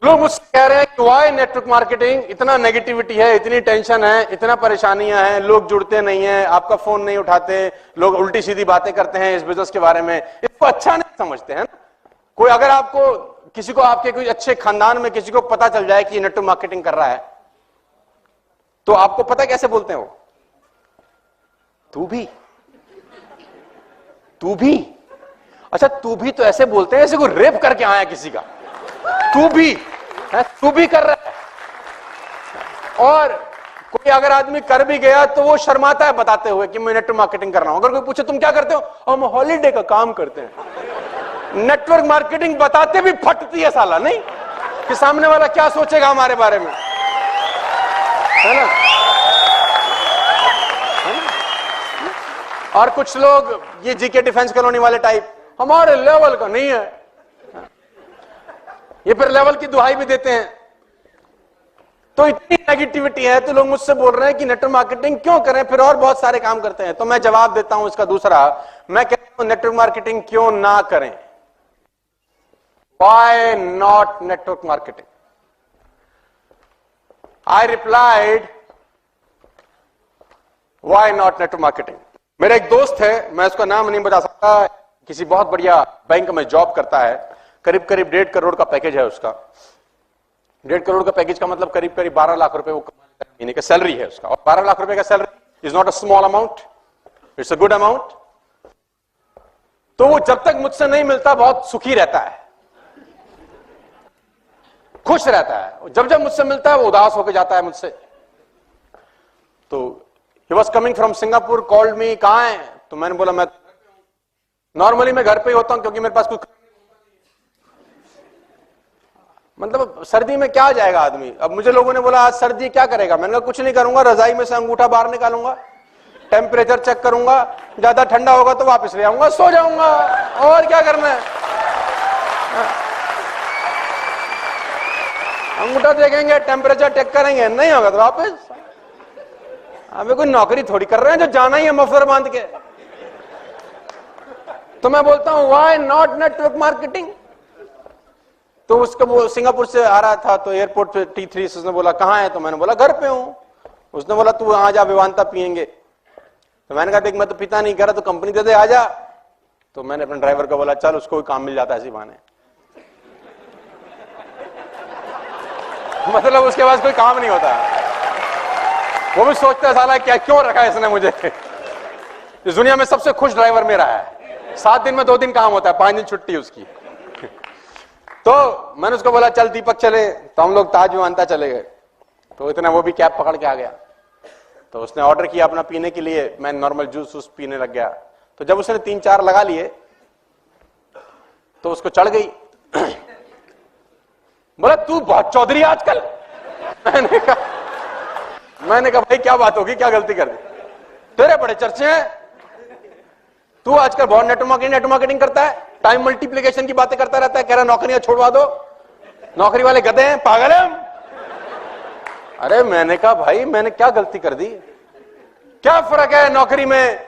लोग मुझसे कह रहे हैं कि वाई नेटवर्क मार्केटिंग, इतना नेगेटिविटी है, इतनी टेंशन है, इतना परेशानियां हैं, लोग जुड़ते नहीं हैं, आपका फोन नहीं उठाते, लोग उल्टी सीधी बातें करते हैं इस बिजनेस के बारे में, इसको अच्छा नहीं समझते हैं ना। कोई अगर आपको किसी को आपके कोई अच्छे खानदान में किसी को पता चल जाए कि नेटवर्क मार्केटिंग कर रहा है, तो आपको पता कैसे बोलते हैं वो? तू भी अच्छा, तू भी तो ऐसे बोलते हैं जैसे कोई रेप करके आया किसी का। तू भी कर रहा है। और कोई अगर आदमी कर भी गया तो वो शर्माता है बताते हुए कि मैं नेटवर्क मार्केटिंग कर रहा हूं। अगर कोई पूछे तुम क्या करते हो, हम हॉलीडे का काम करते हैं। नेटवर्क मार्केटिंग बताते भी फटती है साला, नहीं कि सामने वाला क्या सोचेगा हमारे बारे में, है ना। और कुछ लोग ये जीके डिफेंस कॉलोनी वाले टाइप, हमारे लेवल का नहीं है, ये फिर लेवल की दुहाई भी देते हैं। तो इतनी नेगेटिविटी है तो लोग मुझसे बोल रहे हैं कि नेटवर्क मार्केटिंग क्यों करें, फिर और बहुत सारे काम करते हैं। तो मैं जवाब देता हूं इसका दूसरा, मैं कहता हूं नेटवर्क मार्केटिंग क्यों ना करें। Why not network marketing? I replied, why not network marketing? मेरा एक दोस्त है, मैं उसका नाम नहीं बता सकता, किसी बहुत बढ़िया बैंक में जॉब करता है, करीब करीब 1.5 करोड़ का पैकेज है उसका। 1.5 करोड़ का पैकेज का मतलब करीब करीब 12 लाख रुपए वो महीने का सैलरी है उसका। और 12 लाख रुपए का salary is not a small amount, it's a good amount. तो वो जब तक मुझसे नहीं मिलता बहुत सुखी रहता है, खुश रहता है। जब जब मुझसे मिलता है वो उदास होकर जाता है मुझसे। तो he was coming from Singapore, called me, कहां है? तो मैंने बोला मैं नॉर्मली मैं घर पे ही होता हूं क्योंकि मेरे पास कुछ, मतलब सर्दी में क्या जाएगा आदमी। अब मुझे लोगों ने बोला आज सर्दी क्या करेगा, मैंने कहा कुछ नहीं करूंगा, रजाई में से अंगूठा बाहर निकालूंगा, टेम्परेचर चेक करूंगा, ज्यादा ठंडा होगा तो वापस ले आऊंगा, सो जाऊंगा, और क्या करना है। अंगूठा देखेंगे, टेम्परेचर चेक करेंगे, नहीं होगा तो वापस। हमें कोई नौकरी थोड़ी कर रहे हैं जो जाना ही है मफलर बांध के। तो मैं बोलता हूं व्हाई नॉट नेटवर्क मार्केटिंग। तो उसका वो सिंगापुर से आ रहा था तो एयरपोर्ट पे T3 से उसने बोला कहां है? तो मैंने बोला घर पे हूं। उसने बोला तू आ जा, विवांता पियेंगे। तो मैंने कहा देख मैं तो पिता नहीं कर रहा, तो कंपनी दे दे, आ जा। तो मैंने अपने ड्राइवर को बोला चल उसको काम मिल जाता है इसी बहाने। मतलब उसके पास कोई काम नहीं होता, वो भी सोचता है साला क्या क्यों रखा है इसने मुझे। इस दुनिया में सबसे खुश ड्राइवर मेरा है, 7 दिन में 2 दिन काम होता है, 5 दिन छुट्टी उसकी। तो मैंने उसको बोला चल दीपक चले, तो हम लोग ताज विवांता चले गए। तो इतना वो भी कैब पकड़ के आ गया। तो उसने ऑर्डर किया अपना पीने के लिए, मैं नॉर्मल जूस पीने लग गया। तो जब उसने 3-4 लगा लिए तो उसको चढ़ गई। बोला तू बहुत चौधरी आजकल। मैंने कहा भाई क्या बात होगी, क्या गलती कर दी? तेरे बड़े चर्चे हैं, तू आजकल बहुत नेटवर्क मार्केटिंग करता है, टाइम मल्टीप्लिकेशन की बातें करता रहता है, कह रहा नौकरियां छोड़वा दो, नौकरी वाले गधे हैं, पागल है हम। अरे मैंने कहा भाई मैंने क्या गलती कर दी? क्या फर्क है नौकरी में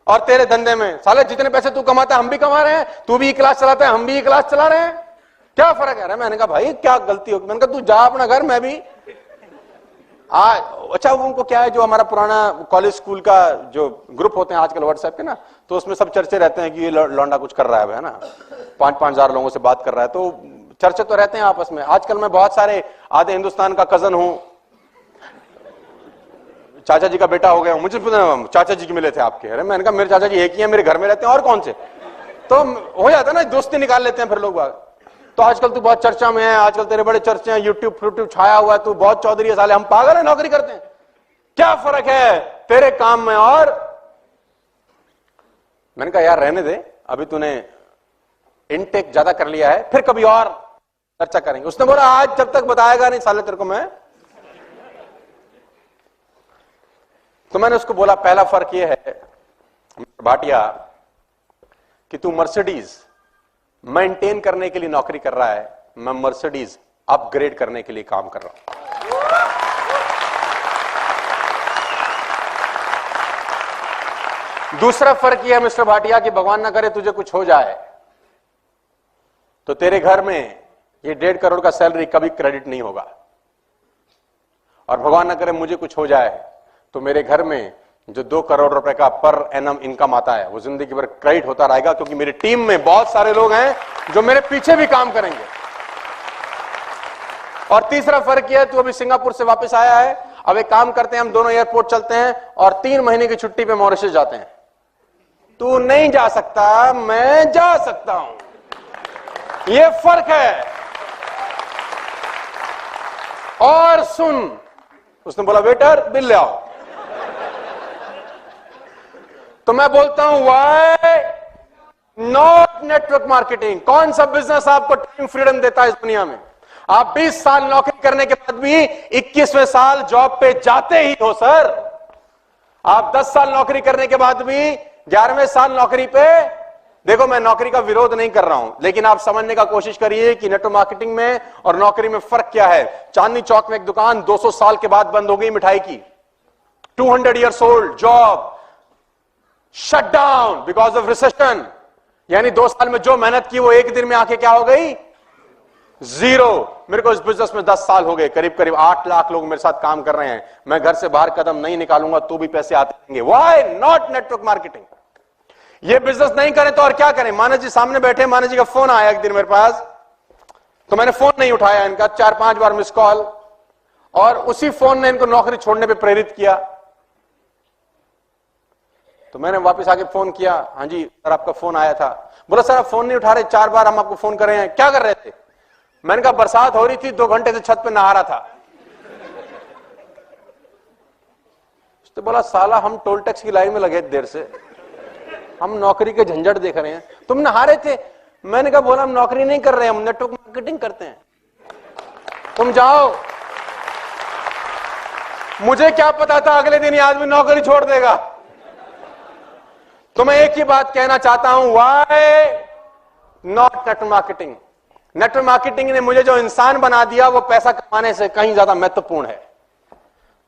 और तेरे धंधे में? साले जितने पैसे तू कमाता है हम भी कमा रहे हैं, तू भी क्लास चलाता है हम भी क्लास चला रहे हैं, क्या फर्क है? मैंने कहा भाई क्या गलती होगी? मैंने कहा तू जा अपना घर, मैं भी अच्छा उनको क्या है, जो हमारा पुराना कॉलेज स्कूल का जो ग्रुप होते हैं आजकल व्हाट्सएप के ना, तो उसमें सब चर्चे रहते हैं कि ये लौंडा कुछ कर रहा है ना, 5-5 हजार लोगों से बात कर रहा है, तो चर्चे तो रहते हैं आपस में। आजकल मैं बहुत सारे आधे हिंदुस्तान का कजन हूं, चाचा जी का बेटा हो गया, मुझे चाचा जी की मिले थे आपके। अरे मैंने कहा मेरे चाचा जी एक ही है, मेरे घर में रहते हैं और कौन से, तो हो जाता है ना, दोस्ती निकाल लेते हैं फिर लोग बाग। तो आजकल तू बहुत चर्चा में है, आजकल तेरे बड़े चर्चे हैं, यूट्यूब छाया हुआ है, तू बहुत चौधरी है, साले हम पागल है नौकरी करते हैं, क्या फर्क है तेरे काम में? और मैंने कहा यार रहने दे, अभी तूने इनटेक ज्यादा कर लिया है, फिर कभी और चर्चा करेंगे। उसने बोला आज जब तक बताएगा नहीं साले तेरे को मैं। तो मैंने उसको बोला पहला फर्क यह है भाटिया कि तू मर्सिडीज मेंटेन करने के लिए नौकरी कर रहा है, मैं मर्सिडीज अपग्रेड करने के लिए काम कर रहा हूं। दूसरा फर्क यह है मिस्टर भाटिया कि भगवान ना करे तुझे कुछ हो जाए तो तेरे घर में ये 1.5 करोड़ का सैलरी कभी क्रेडिट नहीं होगा। और भगवान न करे मुझे कुछ हो जाए तो मेरे घर में जो 2 करोड़ रुपए का पर एनम इनकम आता है वो जिंदगी भर क्रेडिट होता रहेगा, क्योंकि मेरी टीम में बहुत सारे लोग हैं जो मेरे पीछे भी काम करेंगे। और तीसरा फर्क यह है, तू अभी सिंगापुर से वापस आया है, अब एक काम करते हैं, हम दोनों एयरपोर्ट चलते हैं और 3 महीने की छुट्टी पे मॉरिशस जाते हैं। तू नहीं जा सकता, मैं जा सकता हूं, यह फर्क है। और सुन, उसने बोला वेटर बिल ले आओ, तो मैं बोलता हूं व्हाई नॉट नेटवर्क मार्केटिंग। कौन सा बिजनेस आपको टाइम फ्रीडम देता है इस दुनिया में? आप 20 साल नौकरी करने के बाद भी 21वें साल जॉब पे जाते ही हो सर। आप 10 साल नौकरी करने के बाद भी 11वें साल नौकरी पे, देखो मैं नौकरी का विरोध नहीं कर रहा हूं, लेकिन आप समझने का कोशिश करिए कि नेटवर्क मार्केटिंग में और नौकरी में फर्क क्या है। चांदनी चौक में एक दुकान 200 साल के बाद बंद हो गई मिठाई की, 200 years old job shut down because of recession. यानी 2 साल में जो मेहनत की वो एक दिन में आके क्या हो गई? जीरो। मेरे को इस बिजनेस में 10 साल हो गए, करीब करीब 8 लाख लोग मेरे साथ काम कर रहे हैं। मैं घर से बाहर कदम नहीं निकालूंगा तो भी पैसे आते रहेंगे। Why not network marketing? ये बिजनेस नहीं करें तो और क्या करें? मानस जी सामने बैठे, मानस जी का फोन आया एक दिन मेरे पास, तो मैंने फोन नहीं उठाया इनका, 4-5 बार मिस कॉल, और उसी फोन ने इनको नौकरी छोड़ने पे प्रेरित किया। तो मैंने वापस आके फोन किया, हाँ जी सर आपका फोन आया था। बोला सर आप फोन नहीं उठा रहे, 4 बार हम आपको फोन कर रहे हैं, क्या कर रहे थे? मैंने कहा बरसात हो रही थी, 2 घंटे से छत पे नहा रहा था। तो बोला साला हम टोल टैक्स की लाइन में लगे देर से, हम नौकरी के झंझट देख रहे हैं, तुम नहा रहे थे? मैंने कहा बोला हम नौकरी नहीं कर रहे हैं, हम नेटवर्क मार्केटिंग करते हैं, तुम जाओ। मुझे क्या पता था अगले दिन ये आदमी नौकरी छोड़ देगा। तो मैं एक ही बात कहना चाहता हूं, why not network marketing? Network marketing ने मुझे जो इंसान बना दिया वो पैसा कमाने से कहीं ज्यादा महत्वपूर्ण है।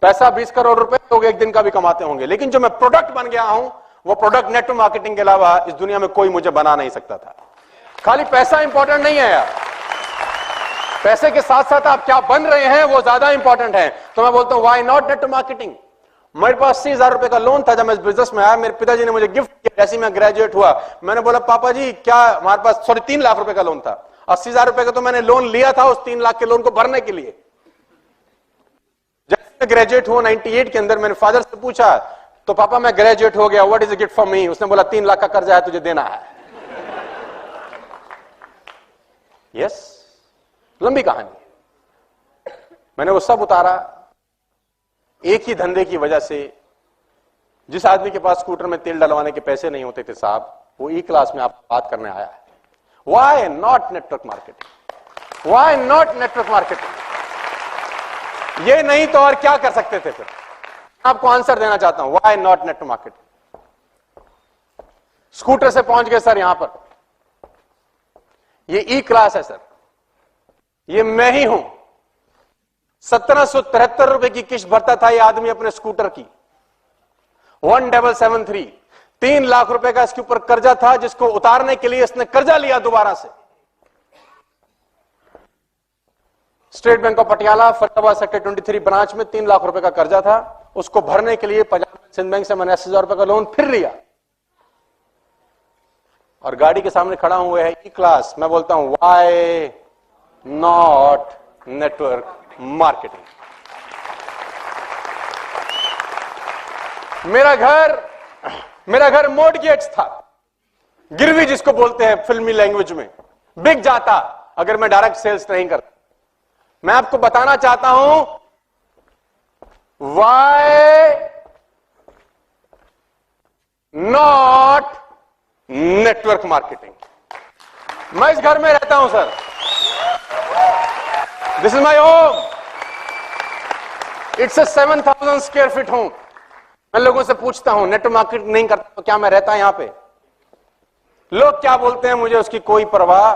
पैसा 20 करोड़ रुपए लोग एक दिन का भी कमाते होंगे, लेकिन जो मैं प्रोडक्ट बन गया हूं वो प्रोडक्ट नेटवर्क मार्केटिंग के अलावा इस दुनिया में कोई मुझे बना नहीं सकता था। खाली पैसा इंपॉर्टेंट नहीं है यार, पैसे के साथ साथ आप क्या बन रहे हैं वो ज्यादा इंपॉर्टेंट है। तो मैं बोलता हूं व्हाई नॉट नेटवर्क मार्केटिंग? मेरे पास 80,000 रुपए का लोन था जब मैं इस बिजनेस में आया, मेरे पिताजी ने मुझे गिफ्ट किया जैसे मैं ग्रेजुएट हुआ। मैंने बोला पापा जी क्या हमारे पास, सॉरी 3 लाख रुपए का लोन था, 80,000 रुपए का तो मैंने लोन लिया था उस 3 लाख के लोन को भरने के लिए। जब मैं ग्रेजुएट हुआ 98 के अंदर, मैंने फादर से पूछा तो पापा मैं ग्रेजुएट हो गया, what is a gift for me? उसने बोला 3 लाख का कर्जा है तुझे देना है। यस, लंबी कहानी। मैंने वो सब उतारा एक ही धंधे की वजह से। जिस आदमी के पास स्कूटर में तेल डलवाने के पैसे नहीं होते थे साहब, वो ई क्लास में आप बात करने आया है। Why not network marketing? Why not network marketing? ये नहीं तो और क्या कर सकते थे? फिर आपको आंसर देना चाहता हूं, why not network marketing? Scooter से पहुंच गए सर यहां पर, ये ई क्लास है सर, ये मैं ही हूं। 1773 रुपए की किस्त भरता था ये आदमी अपने स्कूटर की, 1773। 3 लाख रुपए का इसके ऊपर कर्जा था जिसको उतारने के लिए इसने कर्जा लिया दोबारा से। State bank of Patiala Faridabad sector 23 branch में 3 लाख रुपए का कर्जा था, उसको भरने के लिए पंजाब सिंध बैंक से मैंने 80,000 रुपए का लोन फिर लिया। और गाड़ी के सामने खड़ा हुआ है ई क्लास। मैं बोलता हूं व्हाई नॉट नेटवर्क मार्केटिंग? मेरा घर मॉर्टगेज था, गिरवी जिसको बोलते हैं फिल्मी लैंग्वेज में, बिक जाता अगर मैं डायरेक्ट सेल्स नहीं करता। मैं आपको बताना चाहता हूं व्हाई नॉट नेटवर्क मार्केटिंग? मैं इस घर में रहता हूं sir, this is my home, it's 7,000 square feet home. मैं लोगों से पूछता हूं नेटवर्क मार्केटिंग नहीं करता तो क्या मैं रहता यहां पे? लोग क्या बोलते हैं मुझे उसकी कोई परवाह,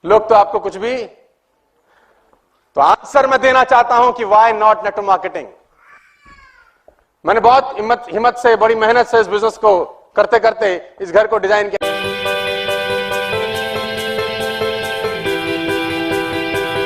लोग तो आपको कुछ भी। तो आंसर मैं देना चाहता हूं कि व्हाई नॉट नेटवर्क मार्केटिंग? मैंने बहुत हिम्मत से, बड़ी मेहनत से इस बिजनेस को करते करते इस घर को डिजाइन किया।